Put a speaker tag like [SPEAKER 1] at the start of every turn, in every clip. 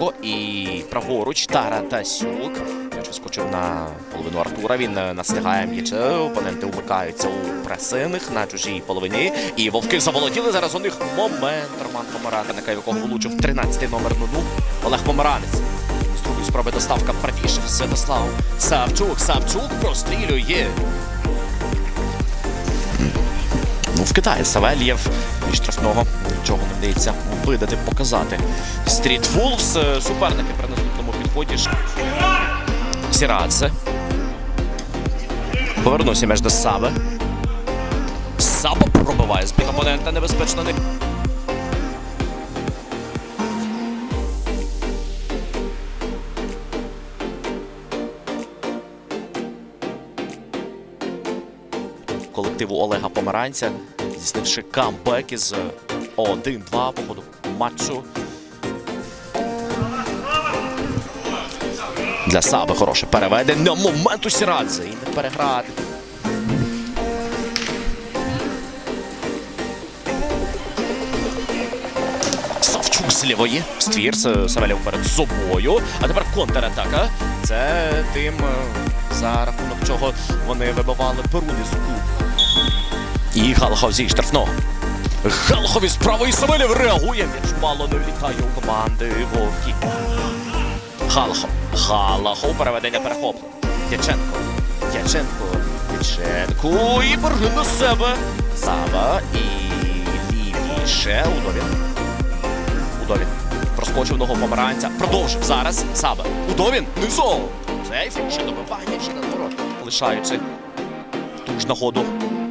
[SPEAKER 1] Дяченко і праворуч Таратасюк. М'яч вискочив на половину Артура. Він настигає м'яч. Опоненти умикаються у пресиних на чужій половині. І вовки заволоділи. Зараз у них момент. Роман Помаранець, якого влучив 13-й номер ноду. Олег Помаранець. З другої спроби доставка правіше. Святослав Савчук. Савчук прострілює. В Китаї Савельєв і штрафного нічого не вдається видати, показати. Стріт Вулфс, суперники при наступному підході. Сірадзе. Повернувся між до Саби. Саба пробиває з-під опонента, небезпечно не... Колективу Олега Помаранця, здійснивши камбек із 1-2 по ходу матчу. Для Саби хороше переведення. Момент у Сірадзе. І не переграти. Савчук з лівої. Ствір Савельєв перед собою. А тепер контратака. Це тим, за рахунок чого вони вибивали Перуни з кубку. І Галахов зі штрафного. Галахов із правої, Савельєв реагує. М'яч мало не влітає у команди Вовки. Галахов. Переведення перехоплено. Дяченко. І борги на себе. Саба. І лівіше. Удовін. Проскочив ногу Помаранця. Продовжив зараз. Саба. Удовін. Низом. Сейф. Ще добивання. Ще наворот. Лишаючи ту ж нагоду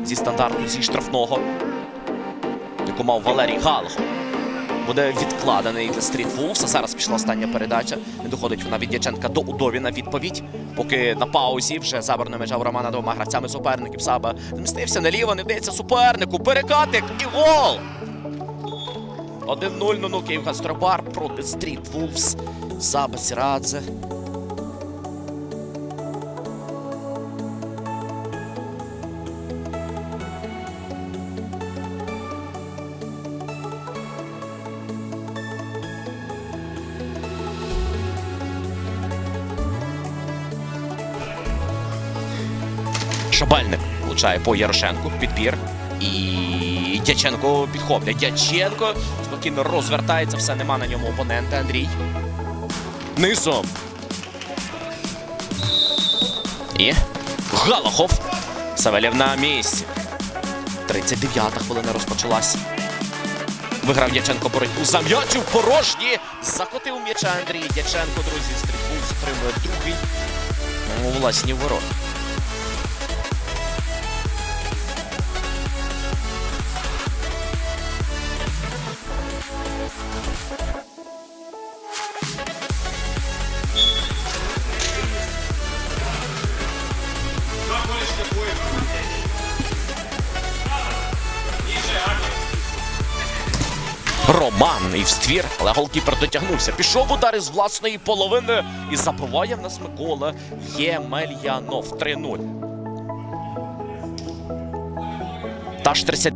[SPEAKER 1] зі стандарту, зі штрафного, яку мав Валерій Галахов. Буде відкладений для Стріт Вулфс. Зараз пішла остання передача. Не доходить вона від Дяченка до Удовіна. Відповідь. Поки на паузі вже заборна межа у Романа двома гравцями суперників. Саба змістився наліво, не вдається супернику. Перекатик і гол! 1-0 Нуну Київ-Гастробар проти Стріт Вулфс. Саба, Сірадзе. Шабальник влучає по Ярошенку. Підбір. І Дяченко підхоплює. Дяченко спокійно розвертається. Все, нема на ньому опонента. Андрій. Низом. І Галахов. Савельєв на місці. 39-та хвилина розпочалась. Виграв Дяченко боротьбу за м'яч у порожні. Закотив м'яча Андрій Дяченко. Друзі, Стріт Вулфс отримує другий у власні ворота. Роман і в ствір, але голкіпер дотягнувся. Пішов удар із власної половини і забиває в нас Микола Ємельянов. 3-0. Таж 30.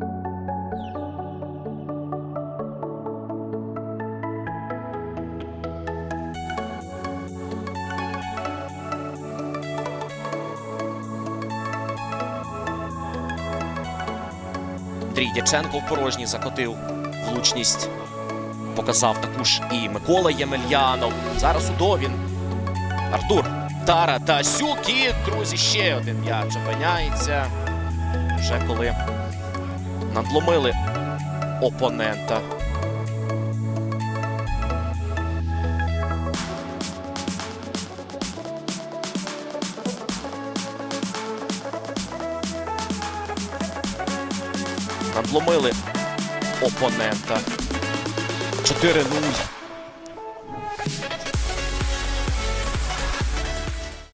[SPEAKER 1] Андрій Дяченко в порожній закотив. Влучність показав таку ж і Микола Ємельянов. Зараз Удовін. Артур. Таратасюк. І, друзі, ще один м'яч опиняється. Вже коли надломили опонента. Надломили опонента. 4-0.